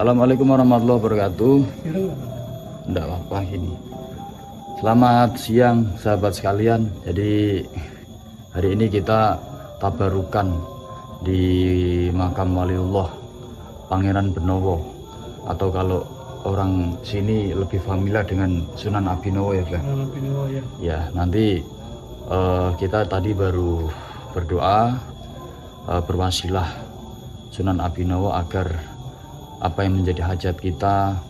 Assalamualaikum warahmatullahi wabarakatuh. Enggak apa-apa ini. Selamat siang sahabat sekalian. Jadi hari ini kita tabarukan di makam waliullah Pangeran Benowo, atau kalau orang sini lebih familiar dengan Sunan Abinowo ya, Bang. Sunan Abinowo ya. Ya, nanti kita tadi baru berdoa berwasilah Sunan Abinowo agar apa yang menjadi hajat kita,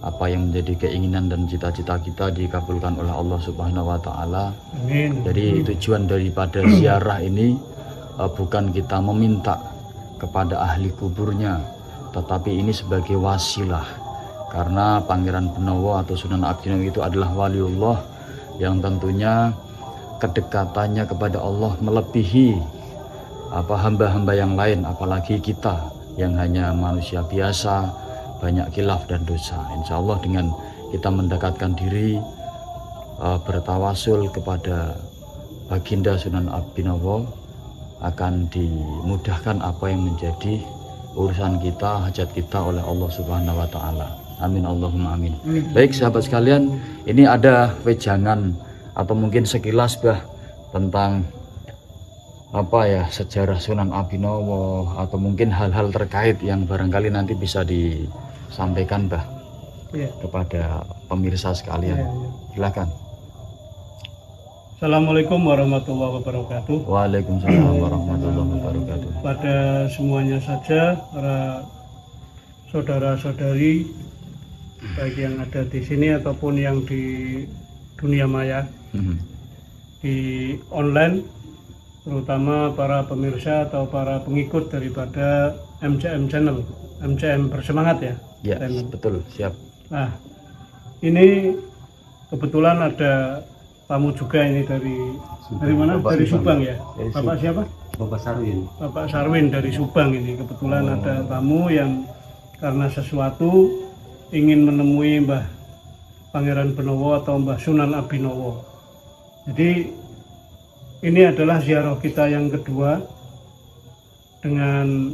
apa yang menjadi keinginan dan cita-cita kita dikabulkan oleh Allah Subhanahu wa Ta'ala. Amin. Jadi tujuan daripada ziarah ini bukan kita meminta kepada ahli kuburnya, tetapi ini sebagai wasilah, karena Pangeran Benowo atau Sunan Abinowo itu adalah waliullah yang tentunya kedekatannya kepada Allah melebihi hamba-hamba yang lain, apalagi kita yang hanya manusia biasa, banyak khilaf dan dosa. Insya Allah dengan kita mendekatkan diri, bertawasul kepada baginda Sunan Abinowo, akan dimudahkan apa yang menjadi urusan kita, hajat kita oleh Allah Subhanahu wa Ta'ala. Amin Allahumma amin. Baik sahabat sekalian, ini ada wejangan atau mungkin sekilas tentang sejarah Sunan Abinowo, atau mungkin hal-hal terkait yang barangkali nanti bisa disampaikan kepada pemirsa sekalian. Silakan. Assalamualaikum warahmatullahi wabarakatuh. Waalaikumsalam warahmatullahi wabarakatuh. Pada semuanya saja, para saudara-saudari baik yang ada di sini ataupun yang di dunia maya, di online, terutama para pemirsa atau para pengikut daripada MCM Channel, MCM Bersemangat ya. Ya, betul, siap. Nah, ini kebetulan ada tamu juga ini dari mana? Dari Subang ya. Bapak siapa? Bapak Sarwin. Bapak Sarwin dari Subang ini. Kebetulan ada tamu yang karena sesuatu ingin menemui Mbah Pangeran Benowo atau Mbah Sunan Abinowo. Jadi ini adalah ziarah kita yang kedua dengan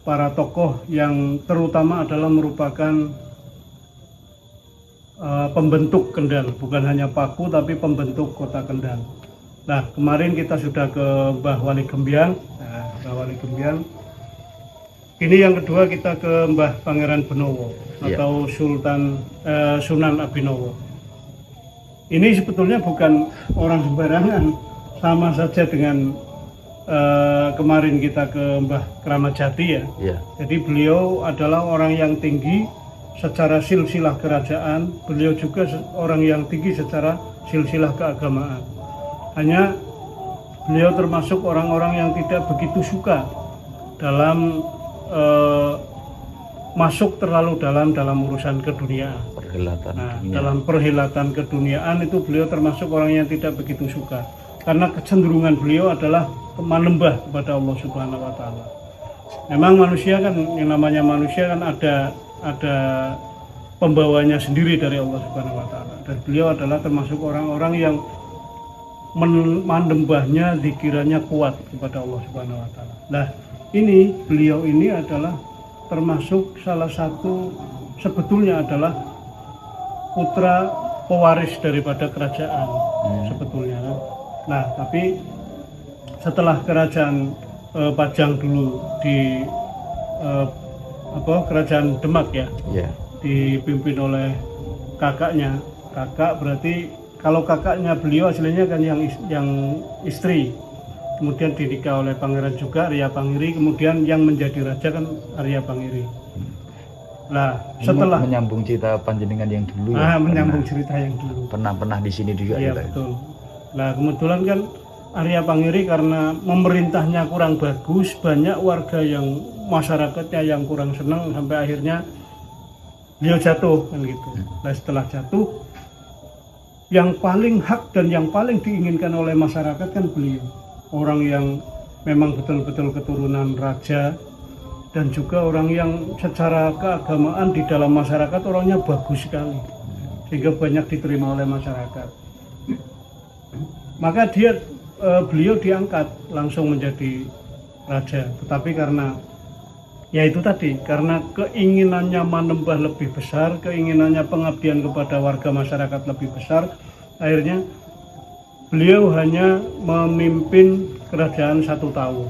para tokoh yang terutama adalah merupakan pembentuk Kendal, bukan hanya paku tapi pembentuk kota Kendal. Nah, kemarin kita sudah ke Mbah Wali Gembyang. Nah, Mbah Wali Gembyang. Ini yang kedua kita ke Mbah Pangeran Benowo atau Sunan Abinowo. Ini sebetulnya bukan orang sembarangan, sama saja dengan kemarin kita ke Mbah Kramat Jati ya. Jadi beliau adalah orang yang tinggi secara silsilah kerajaan, beliau juga orang yang tinggi secara silsilah keagamaan. Hanya beliau termasuk orang-orang yang tidak begitu suka dalam masuk terlalu dalam urusan keduniaan. Dalam perhelatan keduniaan itu beliau termasuk orang yang tidak begitu suka, karena kecenderungan beliau adalah menyembah kepada Allah Subhanahu wa Ta'ala. Memang manusia kan, yang namanya manusia kan ada pembawanya sendiri dari Allah Subhanahu wa Ta'ala, dan beliau adalah termasuk orang-orang yang menyembahnya, zikirnya kuat kepada Allah Subhanahu wa Ta'ala. Nah, beliau ini adalah termasuk salah satu, sebetulnya adalah putra pewaris daripada kerajaan sebetulnya. Nah, tapi setelah kerajaan Pajang dulu di kerajaan Demak ya, dipimpin oleh kakaknya. Kakak berarti kalau kakaknya beliau aslinya kan yang istri, kemudian dinikah oleh pangeran juga, Arya Pangiri, kemudian yang menjadi raja kan Arya Pangiri. Nah, setelah menyambung cerita panjenengan yang dulu menyambung cerita yang dulu. Pernah di sini juga. Iya, betul. Nah, kebetulan kan Arya Pangiri karena memerintahnya kurang bagus, banyak warga yang masyarakatnya yang kurang senang, sampai akhirnya beliau jatuh kan gitu. Nah, setelah jatuh, yang paling hak dan yang paling diinginkan oleh masyarakat kan beliau, orang yang memang betul-betul keturunan raja, dan juga orang yang secara keagamaan di dalam masyarakat orangnya bagus sekali, sehingga banyak diterima oleh masyarakat. Maka beliau diangkat langsung menjadi raja, tetapi karena Ya itu tadi, karena keinginannya menembah lebih besar, keinginannya pengabdian kepada warga masyarakat lebih besar, akhirnya beliau hanya memimpin kerajaan 1 tahun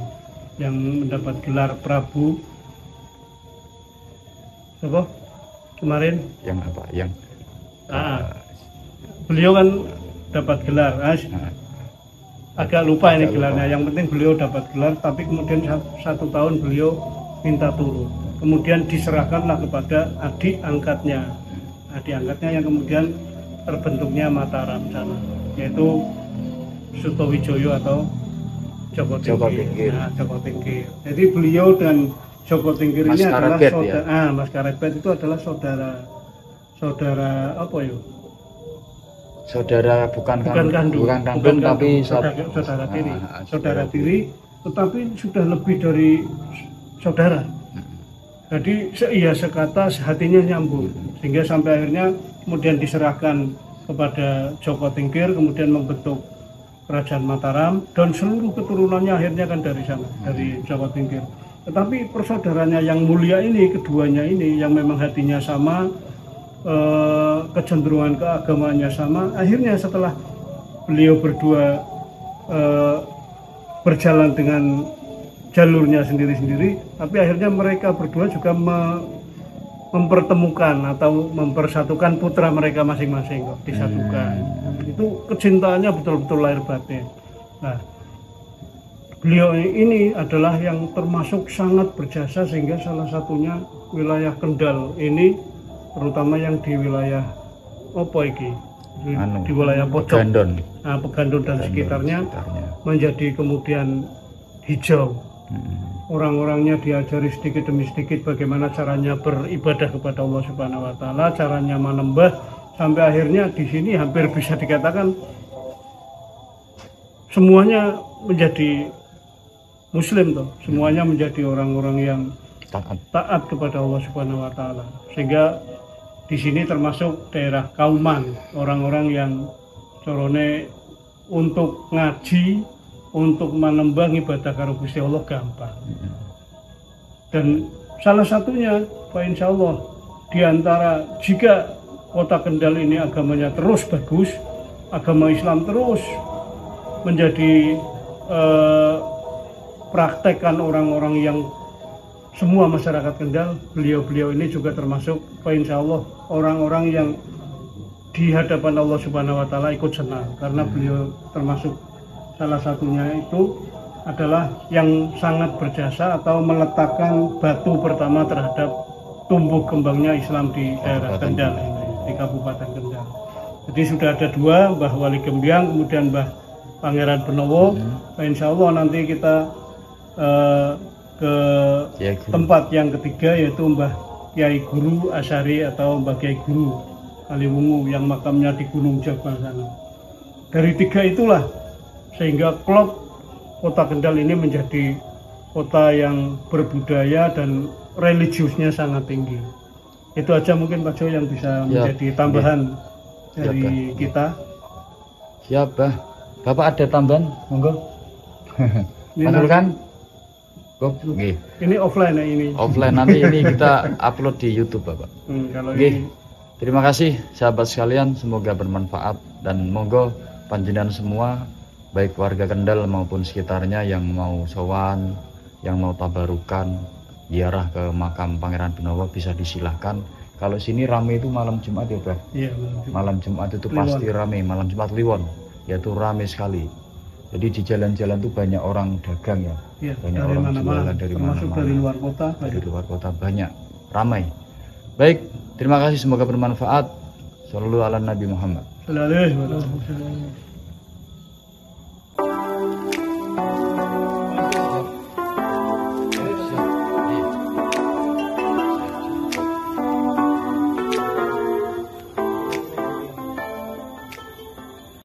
yang mendapat gelar Prabu apa kemarin Yang apa? Yang beliau kan dapat gelar, agak lupa ini gelarnya. Yang penting beliau dapat gelar, tapi kemudian 1 tahun beliau minta turun, kemudian diserahkanlah kepada adik angkatnya yang kemudian terbentuknya Mataram sana, yaitu Sutowijoyo atau Joko Tingkir. Nah, Joko Tingkir. Jadi beliau dan Joko Tingkir ini adalah saudara. Ya? Mas Karebet itu adalah saudara apa ya? Saudara bukan kandung tapi saudara tiri, tetapi sudah lebih dari saudara. Jadi seia sekata, hatinya nyambung, sehingga sampai akhirnya kemudian diserahkan kepada Joko Tingkir, kemudian membentuk Kerajaan Mataram, dan seluruh keturunannya akhirnya kan dari sana, dari Joko Tingkir. Tetapi persaudaranya yang mulia ini, keduanya ini yang memang hatinya sama, kecenderungan keagamaannya sama, akhirnya setelah beliau berdua berjalan dengan jalurnya sendiri-sendiri, tapi akhirnya mereka berdua juga mempertemukan atau mempersatukan putra mereka masing-masing, kok disatukan. Itu kecintaannya betul-betul lahir batin. Nah, beliau ini adalah yang termasuk sangat berjasa, sehingga salah satunya wilayah Kendal ini, terutama yang di wilayah di wilayah pojok Pegandon dan sekitarnya menjadi kemudian hijau. Orang-orangnya diajari sedikit demi sedikit bagaimana caranya beribadah kepada Allah Subhanahu wa taala, caranya menembah, sampai akhirnya di sini hampir bisa dikatakan semuanya menjadi muslim toh, semuanya menjadi orang-orang yang taat kepada Allah Subhanahu wa taala. Sehingga di sini termasuk daerah Kauman, orang-orang yang corone untuk ngaji, untuk menembah ibadah karo Gusti Allah gampang. Dan salah satunya, Pak Insya Allah, diantara jika kota Kendal ini agamanya terus bagus, agama Islam terus menjadi praktekkan orang-orang yang semua masyarakat Kendal, beliau-beliau ini juga termasuk, Pak Insya Allah, orang-orang yang di hadapan Allah Subhanahu wa taala ikut senang, karena beliau termasuk salah satunya itu adalah yang sangat berjasa atau meletakkan batu pertama terhadap tumbuh kembangnya Islam di daerah Kendal ini, di Kabupaten Kendal. Jadi sudah ada 2, Mbah Wali Gembyang, kemudian Mbah Pangeran Benowo. Insya Allah nanti kita ke tempat yang ketiga, yaitu Mbah Kyai Guru Asyari atau Mbah Kyai Guru Kaliwungu yang makamnya di Gunung Jabal sana. Dari 3 itulah sehingga klop kota Kendal ini menjadi kota yang berbudaya dan religiusnya sangat tinggi. Itu aja mungkin Pak Jo yang bisa menjadi tambahan dari kita. Siap, Bah. Bapak ada tambahan? Monggo. Panulkan. Ini offline ya ini. Offline, nanti ini kita upload di YouTube, Bapak. Kalau ini. Terima kasih sahabat sekalian, semoga bermanfaat, dan monggo panjenengan semua, baik warga Kendal maupun sekitarnya yang mau sowan, yang mau tabarukan, ziarah ke makam Pangeran Benowo, bisa disilahkan. Kalau sini rame itu malam Jumat ya, Bah? Iya, malam Jumat itu pasti rame, malam Jumat Kliwon, yaitu rame sekali. Jadi di jalan-jalan tuh banyak orang dagang ya, banyak dari orang jualan dari mana-mana, dari luar kota, dari luar kota banyak, ramai. Baik, terima kasih, semoga bermanfaat. Shallallahu ala Nabi Muhammad. Sallallahu alaihi wasallam.